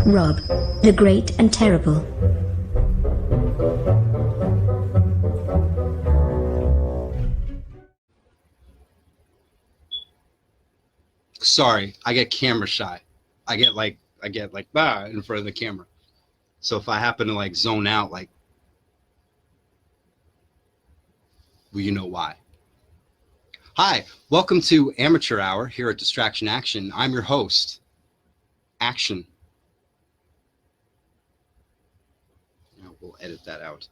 Rob, the Great and Terrible. Sorry, I get camera shy. I get like in front of the camera. So if I happen to like zone out, like, well, you know why. Hi, welcome to Amateur Hour here at Distraction Action. I'm your host, Action. Now we'll edit that out.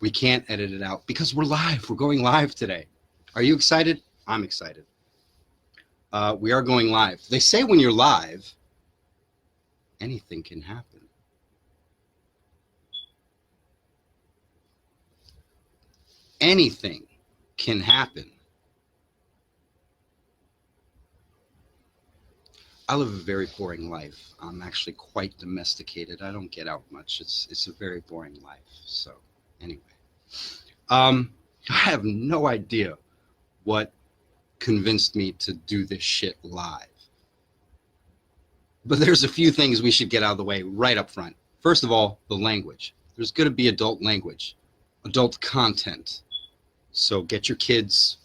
We can't edit it out because we're live. We're going live today. Are you excited? I'm excited. We are going live. They say when you're live, anything can happen. Anything can happen. I live a very boring life. I'm actually quite domesticated. I don't get out much. It's a very boring life. So anyway, I have no idea what convinced me to do this shit live. But there's a few things we should get out of the way right up front. First of all, the language. There's going to be adult language, adult content. So get your kids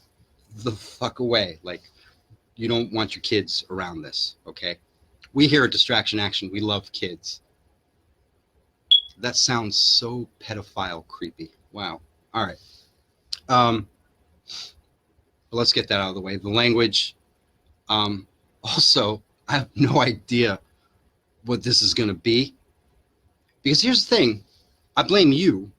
the fuck away. Like, you don't want your kids around this, okay? We here at Distraction Action, we love kids. That sounds so pedophile creepy. Wow. All right. Let's get that out of the way. The language. Also, I have no idea what this is going to be. Because here's the thing. I blame you.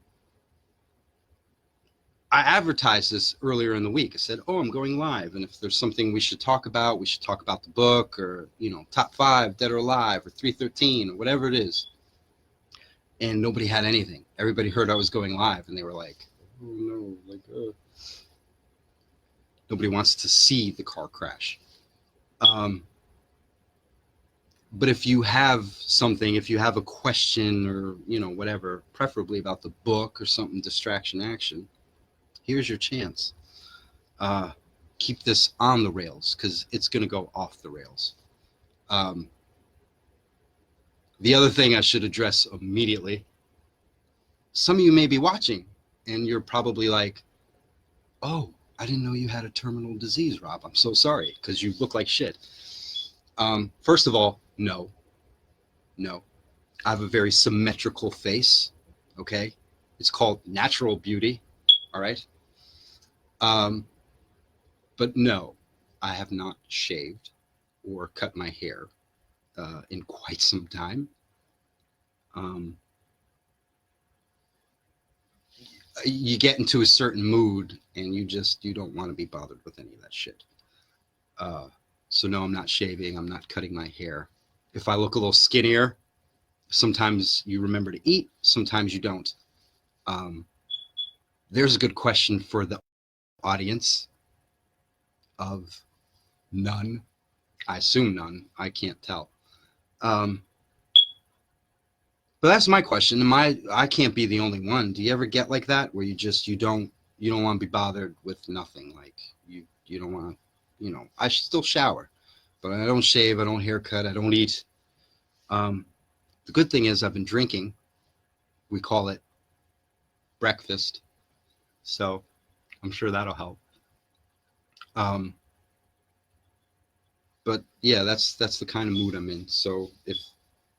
I advertised this earlier in the week. I said, oh, I'm going live. And if there's something we should talk about the book or, top 5, Dead or Alive, or 313, or whatever it is. And nobody had anything. Everybody heard I was going live, and they were like, oh, no, nobody wants to see the car crash. But if you have something, if you have a question or, whatever, preferably about the book or something, Distraction Action, here's your chance. Keep this on the rails because it's going to go off the rails. The other thing I should address immediately, some of you may be watching and you're probably like, oh, I didn't know you had a terminal disease, Rob. I'm so sorry because you look like shit. First of all, no. I have a very symmetrical face, okay? It's called natural beauty, all right? But no, I have not shaved or cut my hair in quite some time. You get into a certain mood and you don't want to be bothered with any of that shit. So no, I'm not shaving. I'm not cutting my hair. If I look a little skinnier, sometimes you remember to eat, sometimes you don't. There's a good question for the audience of none. I assume none. I can't tell. But that's my question. I can't be the only one. Do you ever get like that where you don't want to be bothered with nothing? Like you don't want to, I still shower, but I don't shave. I don't haircut. I don't eat. The good thing is I've been drinking. We call it breakfast. So I'm sure that'll help. But yeah, that's the kind of mood I'm in. So if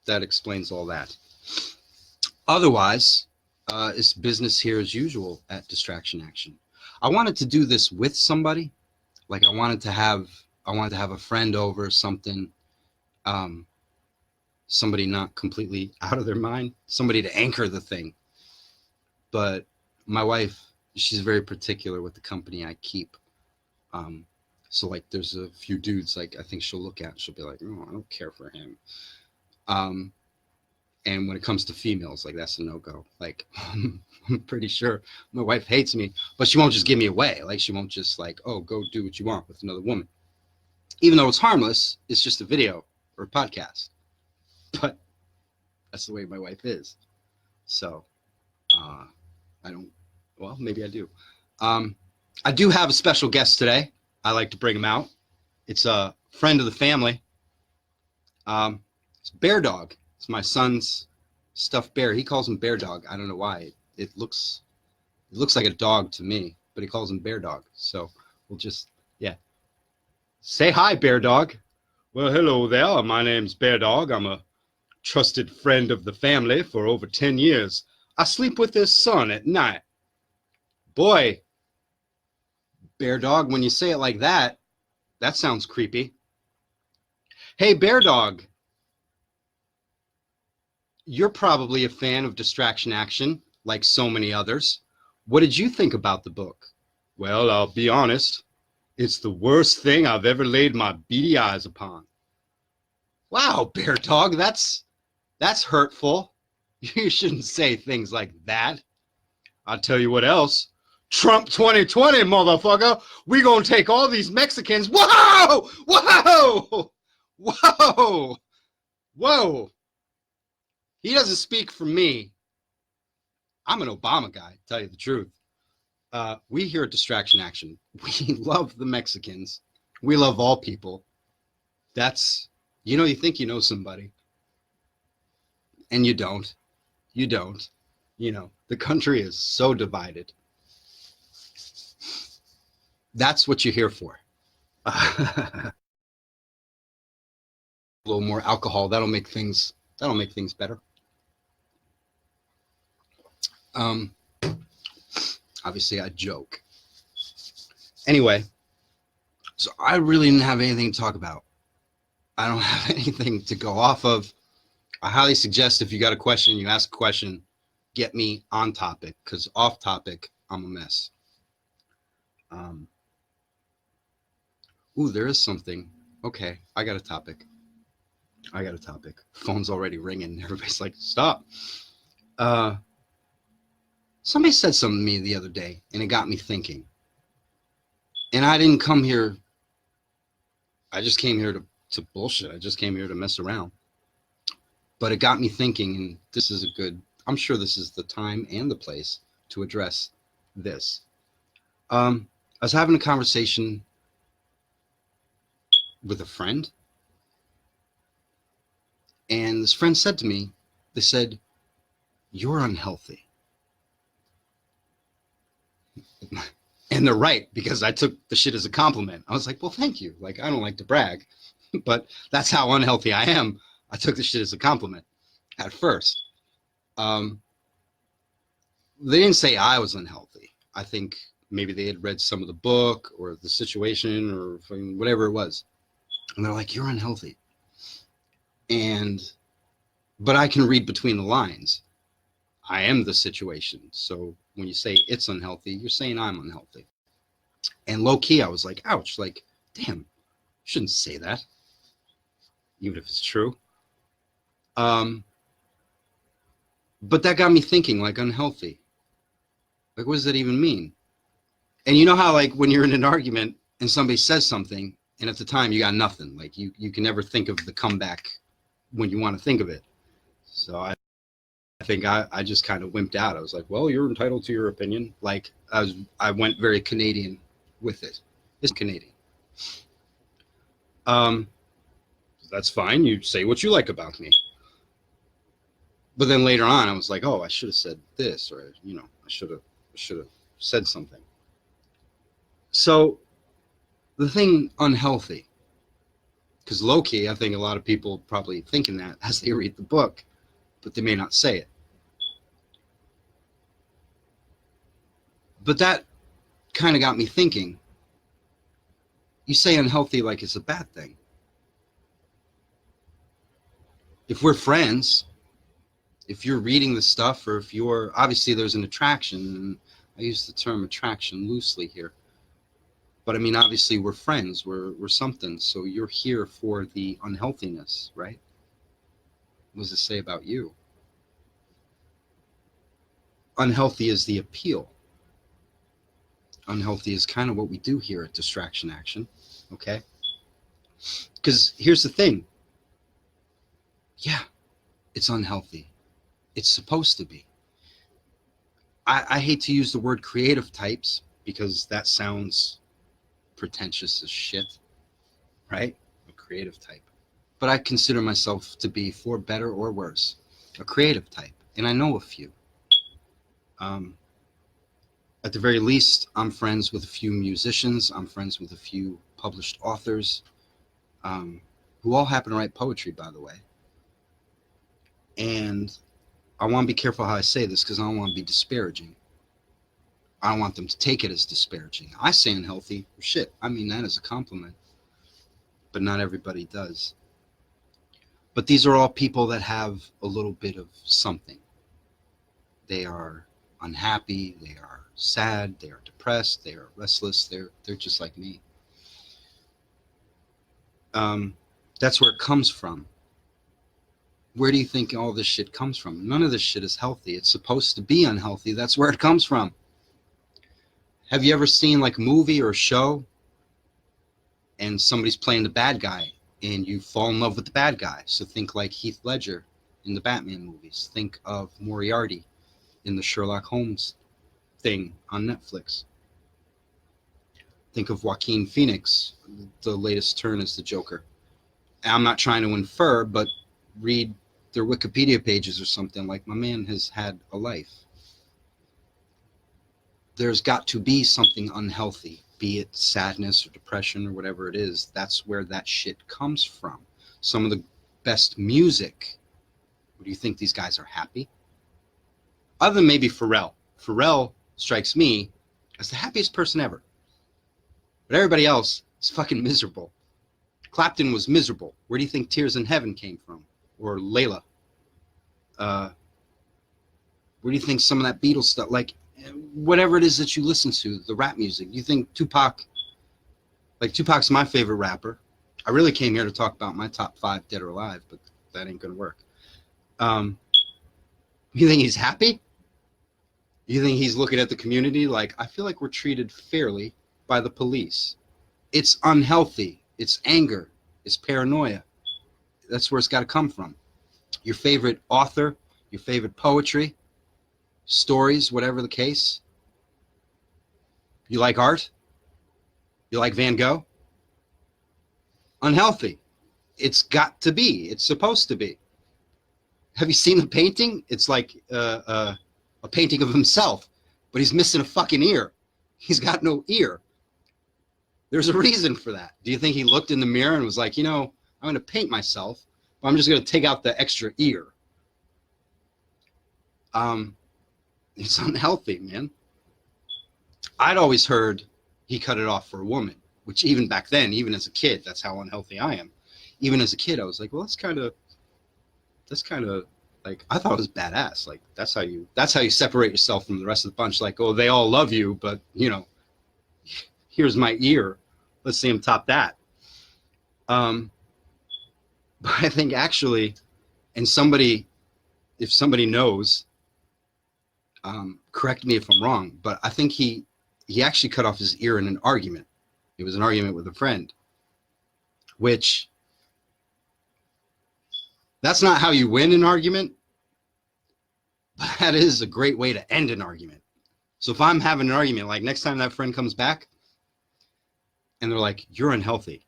that explains all that. Otherwise, it's business here as usual at Distraction Action. I wanted to do this with somebody. Like I wanted to have a friend over or something. Somebody not completely out of their mind. Somebody to anchor the thing. But my wife, she's very particular with the company I keep. So like there's a few dudes like I think she'll look at, she'll be like, oh, I don't care for him. And when it comes to females, like that's a no-go. Like I'm pretty sure my wife hates me, but she won't just give me away. Like she won't just like, oh, go do what you want with another woman. Even though it's harmless, it's just a video or a podcast. But that's the way my wife is. So maybe I do. I do have a special guest today. I like to bring him out. It's a friend of the family. It's Bear Dog. It's my son's stuffed bear. He calls him Bear Dog. I don't know why. It looks like a dog to me, but he calls him Bear Dog. So we'll just, yeah. Say hi, Bear Dog. Well, hello there. My name's Bear Dog. I'm a trusted friend of the family for over 10 years. I sleep with his son at night. Boy, Bear Dog, when you say it like that, that sounds creepy. Hey, Bear Dog, you're probably a fan of Distraction Action, like so many others. What did you think about the book? Well, I'll be honest. It's the worst thing I've ever laid my beady eyes upon. Wow, Bear Dog, that's hurtful. You shouldn't say things like that. I'll tell you what else. Trump 2020, motherfucker. We gonna take all these Mexicans. Whoa! Whoa! Whoa! Whoa! He doesn't speak for me. I'm an Obama guy, to tell you the truth. We here at Distraction Action, we love the Mexicans. We love all people. That's, you think you know somebody. And you don't. You don't. The country is so divided. That's what you're here for. A little more alcohol, that'll make things better. Obviously I joke. Anyway, so I really didn't have anything to talk about. I don't have anything to go off of. I highly suggest if you got a question, you ask a question, get me on topic, because off topic, I'm a mess. Ooh, there is something. Okay, I got a topic. Phone's already ringing. Everybody's like, stop. Somebody said something to me the other day, and it got me thinking. And I didn't come here. I just came here to bullshit. I just came here to mess around. But it got me thinking, and I'm sure this is the time and the place to address this. I was having a conversation with a friend, and this friend said to me, they said, "You're unhealthy." And they're right, because I took the shit as a compliment. I was like, well, thank you. Like, I don't like to brag, but that's how unhealthy I am. I took the shit as a compliment at first. They didn't say I was unhealthy. I think maybe they had read some of the book or the situation or whatever it was. And they're like, you're unhealthy. But I can read between the lines. I am the situation. So when you say it's unhealthy, you're saying I'm unhealthy. And low key, I was like, ouch, like, damn, shouldn't say that, even if it's true. But that got me thinking, like, unhealthy. Like, what does that even mean? And you know how, like, when you're in an argument and somebody says something, and at the time you got nothing, like, you can never think of the comeback when you want to think of it. So I think I just kind of wimped out. I was like, well, you're entitled to your opinion. Like, I went very Canadian with it. It's Canadian. That's fine. You say what you like about me. But then later on, I was like, oh, I should have said this, or, I should have said something. So the thing unhealthy, because low key, I think a lot of people probably thinking that as they read the book, but they may not say it. But that kind of got me thinking. You say unhealthy like it's a bad thing. If we're friends, if you're reading the stuff, or if you're, obviously there's an attraction, and I use the term attraction loosely here. But I mean, obviously we're friends, we're something. So you're here for the unhealthiness, right? What does it say about you? Unhealthy is the appeal. Unhealthy is kind of what we do here at Distraction Action, okay? Because here's the thing. Yeah, it's unhealthy. It's supposed to be. I hate to use the word creative types because that sounds pretentious as shit, right? A creative type. but I consider myself to be, for better or worse, a creative type, and I know a few. Um, at the very least, I'm friends with a few musicians. I'm friends with a few published authors, um, who all happen to write poetry, by the way. And I want to be careful how I say this because I don't want to be disparaging. I don't want them to take it as disparaging. I say unhealthy, shit, I mean that as a compliment, but not everybody does. But these are all people that have a little bit of something. They are unhappy, they are sad, they are depressed, they are restless, they're just like me. That's where it comes from. Where do you think all this shit comes from? None of this shit is healthy. It's supposed to be unhealthy. That's where it comes from. Have you ever seen like a movie or a show and somebody's playing the bad guy and you fall in love with the bad guy? So think like Heath Ledger in the Batman movies. Think of Moriarty in the Sherlock Holmes thing on Netflix. Think of Joaquin Phoenix, the latest turn as the Joker. I'm not trying to infer, but read their Wikipedia pages or something. Like, my man has had a life. There's got to be something unhealthy, be it sadness or depression or whatever it is. That's where that shit comes from. Some of the best music. Do you think these guys are happy? Other than maybe Pharrell. Pharrell strikes me as the happiest person ever. But everybody else is fucking miserable. Clapton was miserable. Where do you think Tears in Heaven came from? Or Layla? Where do you think some of that Beatles stuff, like whatever it is that you listen to, the rap music, you think Tupac, like Tupac's my favorite rapper. I really came here to talk about my top 5 dead or alive, but that ain't gonna work. You think he's happy? You think he's looking at the community like, I feel like we're treated fairly by the police? It's unhealthy. It's anger. It's paranoia. That's where it's got to come from. Your favorite author, your favorite poetry, stories, whatever the case. You like art? You like Van Gogh? Unhealthy. It's got to be. It's supposed to be. Have you seen the painting? It's like a painting of himself, but he's missing a fucking ear. He's got no ear. There's a reason for that. Do you think he looked in the mirror and was like, you know, I'm going to paint myself, but I'm just going to take out the extra ear? It's unhealthy, man. I'd always heard he cut it off for a woman, which even back then, even as a kid, that's how unhealthy I am. Even as a kid, I was like, well, that's kind of like, I thought it was badass. Like, that's how you separate yourself from the rest of the bunch. Like, oh, they all love you, but you know, here's my ear. Let's see him top that. But I think actually, and if somebody knows, correct me if I'm wrong, but I think he actually cut off his ear in an argument. It was an argument with a friend, which, that's not how you win an argument, but that is a great way to end an argument. So if I'm having an argument, like next time that friend comes back and they're like, you're unhealthy,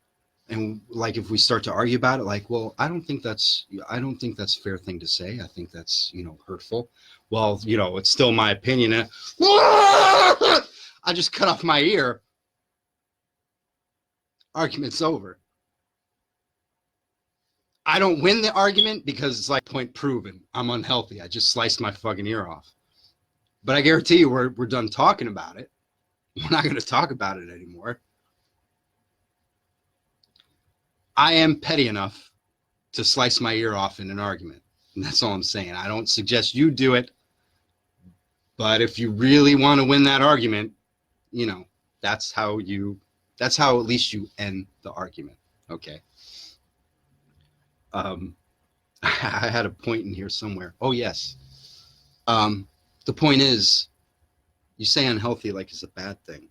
and like if we start to argue about it, like, well, I don't think that's a fair thing to say. I think that's, you know, hurtful. Well, you know, it's still my opinion. I just cut off my ear. Argument's over. I don't win the argument because it's like, point proven. I'm unhealthy. I just sliced my fucking ear off. But I guarantee you we're done talking about it. We're not going to talk about it anymore. I am petty enough to slice my ear off in an argument. And that's all I'm saying. I don't suggest you do it. But if you really want to win that argument, you know, that's how at least you end the argument. Okay. I had a point in here somewhere. Oh, yes. The point is, you say unhealthy like it's a bad thing.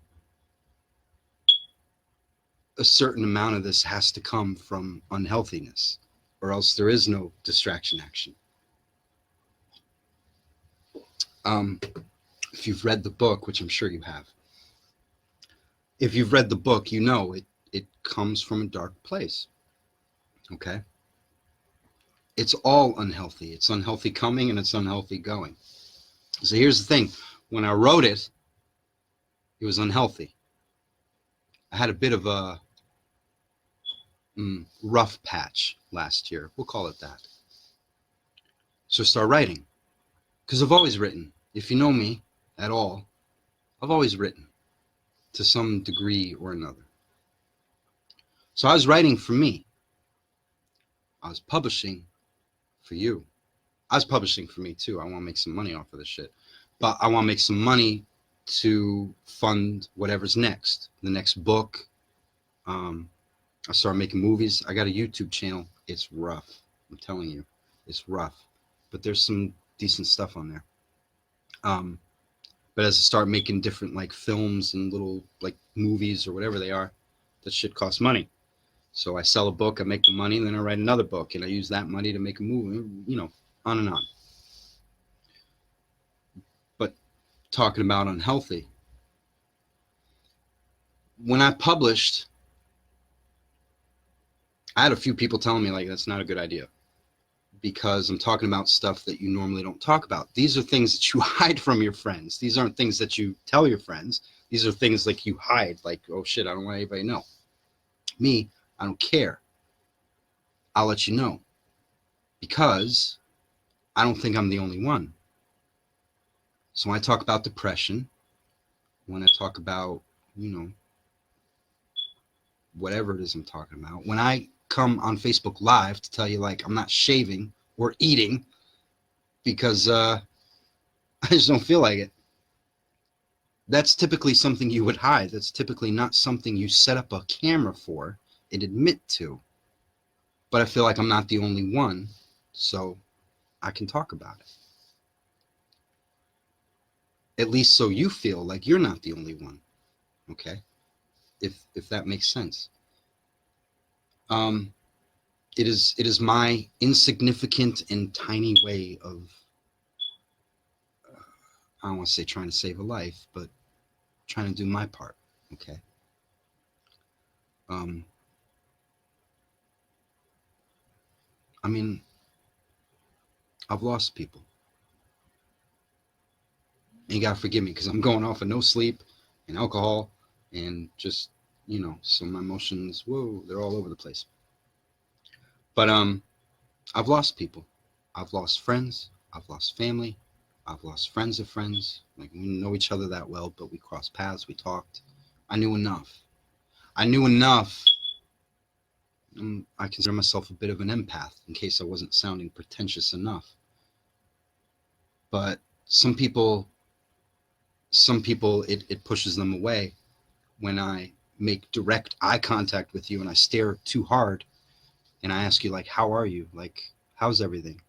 A certain amount of this has to come from unhealthiness, or else there is no distraction action. If you've read the book, which I'm sure you have, if you've read the book, you know it comes from a dark place. Okay? It's all unhealthy. It's unhealthy coming and it's unhealthy going. So here's the thing. When I wrote it, it was unhealthy. I had a bit of a rough patch last year. We'll call it that. So start writing. Because I've always written. If you know me at all, I've always written to some degree or another. So I was writing for me. I was publishing for you. I was publishing for me too. I want to make some money off of this shit. But I want to make some money to fund whatever's next. The next book. I started making movies. I got a YouTube channel. It's rough. I'm telling you. It's rough. But there's some decent stuff on there. But as I start making different like films and little like movies or whatever they are, that shit costs money. So I sell a book, I make the money, and then I write another book, and I use that money to make a movie, you know, on and on. But talking about unhealthy, when I published, I had a few people telling me like that's not a good idea because I'm talking about stuff that you normally don't talk about. These are things that you hide from your friends. These aren't things that you tell your friends. These are things like you hide, like, oh shit, I don't want anybody to know. Me, I don't care. I'll let you know because I don't think I'm the only one. So when I talk about depression, when I talk about, you know, whatever it is I'm talking about, when I come on Facebook Live to tell you like I'm not shaving or eating because I just don't feel like it, that's typically something you would hide. That's typically not something you set up a camera for and admit to. But I feel like I'm not the only one, so I can talk about it. At least so you feel like you're not the only one, okay? If that makes sense. It is my insignificant and tiny way of, I don't want to say trying to save a life, but trying to do my part, okay? I mean, I've lost people. And you gotta forgive me because I'm going off of no sleep and alcohol and just, you know, so my emotions, whoa, they're all over the place. But I've lost people. I've lost friends. I've lost family. I've lost friends of friends. Like we didn't know each other that well, but we crossed paths. We talked. I knew enough. I knew enough. I consider myself a bit of an empath in case I wasn't sounding pretentious enough. But some people it pushes them away when I make direct eye contact with you and I stare too hard and I ask you like, how are you? Like, how's everything?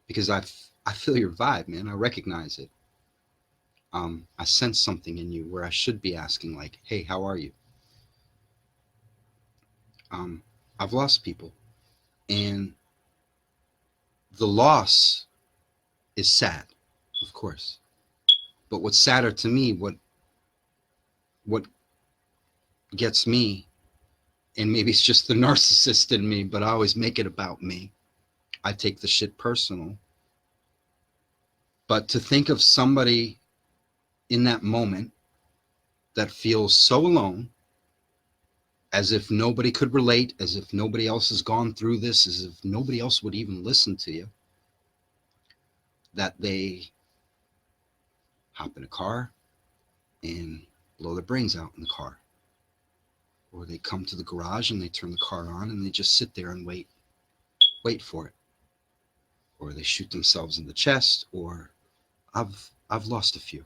Because I feel your vibe, man. I recognize it. I sense something in you where I should be asking like, hey, how are you? I've lost people, and the loss is sad, of course. But what's sadder to me, what gets me, and maybe it's just the narcissist in me, but I always make it about me. I take the shit personal. But to think of somebody in that moment that feels so alone, as if nobody could relate, as if nobody else has gone through this, as if nobody else would even listen to you, that they hop in a car and blow their brains out in the car. Or they come to the garage and they turn the car on and they just sit there and wait for it. Or they shoot themselves in the chest, or I've lost a few.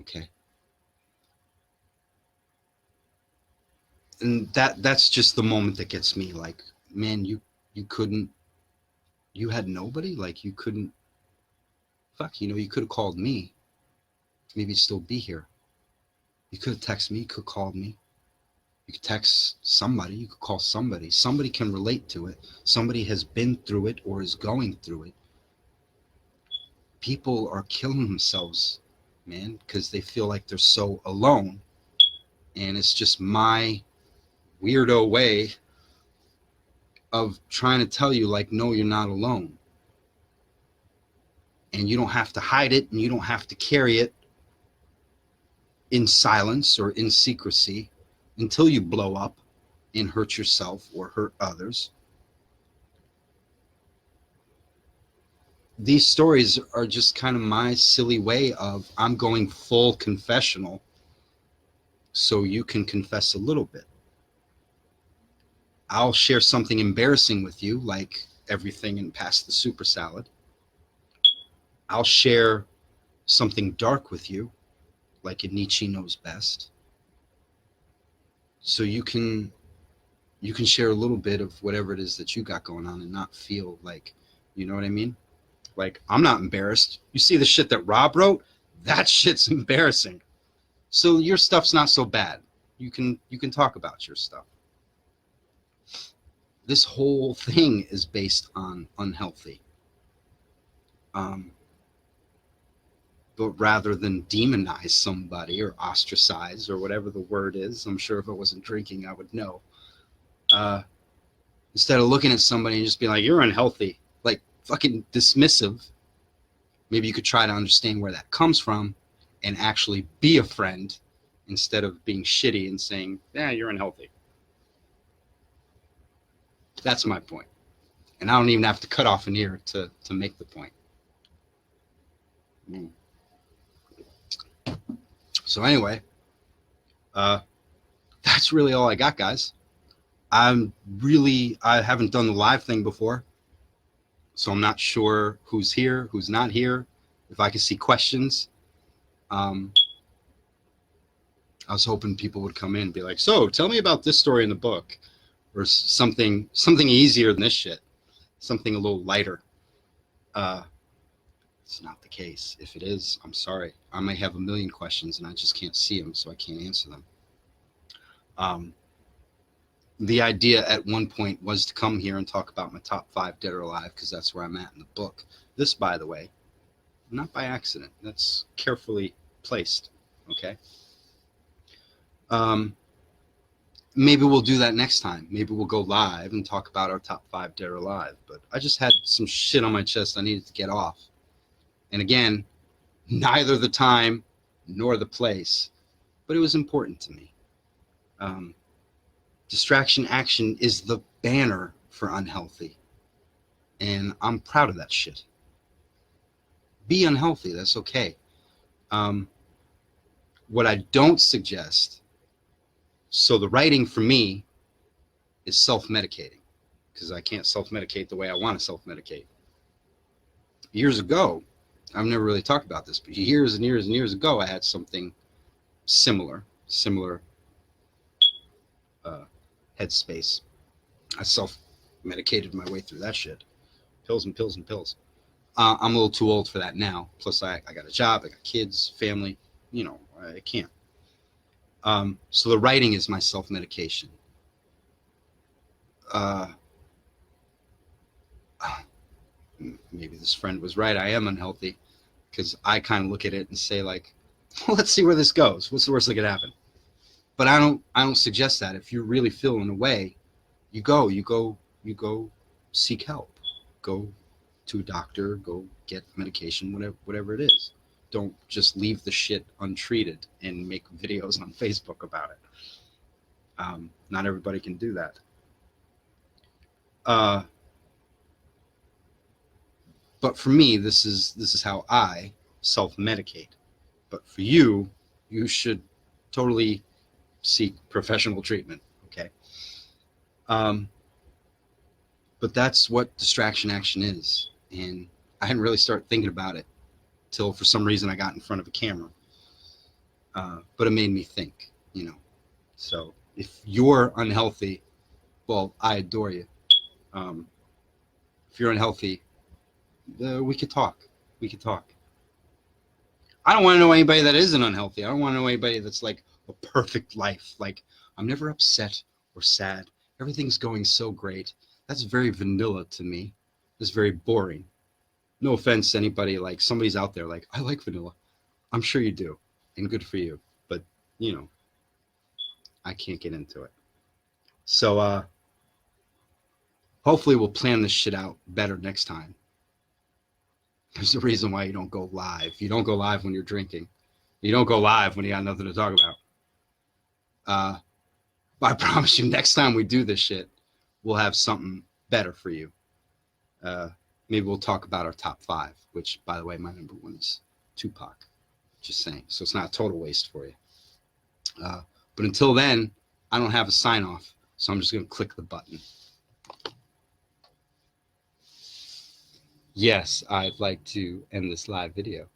Okay. And that's just the moment that gets me like, man, you couldn't, you had nobody, like you couldn't, fuck, you know, you could have called me, maybe you'd still be here. You could have texted me, you could have called me, you could text somebody, you could call somebody. Somebody can relate to it. Somebody has been through it or is going through it. People are killing themselves, man, because they feel like they're so alone. And it's just my weirdo way of trying to tell you, like, no, you're not alone. And you don't have to hide it, and you don't have to carry it in silence or in secrecy until you blow up and hurt yourself or hurt others. These stories are just kind of my silly way of, I'm going full confessional so you can confess a little bit. I'll share something embarrassing with you, like everything in Past the Super Salad. I'll share something dark with you, like in Nietzsche Knows Best. So you can share a little bit of whatever it is that you got going on and not feel like, you know what I mean? Like, I'm not embarrassed. You see the shit that Rob wrote? That shit's embarrassing. So your stuff's not so bad. You can talk about your stuff. This whole thing is based on unhealthy. But rather than demonize somebody or ostracize or whatever the word is, I'm sure if I wasn't drinking, I would know. Instead of looking at somebody and just being like, you're unhealthy, like fucking dismissive, maybe you could try to understand where that comes from and actually be a friend instead of being shitty and saying, yeah, you're unhealthy. That's my point. And I don't even have to cut off an ear to make the point. So anyway, that's really all I got, guys. I haven't done the live thing before, so I'm not sure who's here, who's not here, if I can see questions. I was hoping people would come in and be like, so tell me about this story in the book, or something easier than this shit, something a little lighter. It's not the case. If it is, I'm sorry. I might have a million questions and I just can't see them, so I can't answer them. The idea at one point was to come here and talk about my top 5 dead or alive, because that's where I'm at in the book. This, by the way, not by accident. That's carefully placed, okay? Maybe we'll do that next time. Maybe we'll go live and talk about our top 5 dead or alive. But I just had some shit on my chest I needed to get off. And again, neither the time nor the place, but it was important to me. Distraction Action is the banner for unhealthy. And I'm proud of that shit. Be unhealthy, that's okay. What I don't suggest, so the writing for me is self-medicating, because I can't self-medicate the way I want to self-medicate. Years ago, I've never really talked about this, but years and years and years ago, I had something similar headspace. I self-medicated my way through that shit. Pills and pills and pills. I'm a little too old for that now. Plus, I got a job, I got kids, family. You know, I can't. So the writing is my self-medication. Maybe this friend was right. I am unhealthy, because I kind of look at it and say, like, well, let's see where this goes. What's the worst that could happen? But I don't suggest that. If you're really feeling a way, you go seek help. Go to a doctor, go get medication, whatever it is. Don't just leave the shit untreated and make videos on Facebook about it. Not everybody can do that. But for me, this is how I self-medicate. But for you, you should totally seek professional treatment, okay? But that's what Distraction Action is. And I hadn't really started thinking about it till for some reason I got in front of a camera. But it made me think, you know. So if you're unhealthy, well, I adore you. If you're unhealthy, we could talk. We could talk. I don't want to know anybody that isn't unhealthy. I don't want to know anybody that's like a perfect life. Like, I'm never upset or sad. Everything's going so great. That's very vanilla to me. It's very boring. No offense to anybody, like somebody's out there like, I like vanilla. I'm sure you do, and good for you. But, you know, I can't get into it. So Hopefully we'll plan this shit out better next time. There's a reason why you don't go live. You don't go live when you're drinking. You don't go live when you got nothing to talk about. But I promise you, next time we do this shit, we'll have something better for you. Maybe we'll talk about our top 5, which, by the way, my number 1 is Tupac. Just saying. So it's not a total waste for you. But until then, I don't have a sign off. So I'm just going to click the button. Yes, I'd like to end this live video.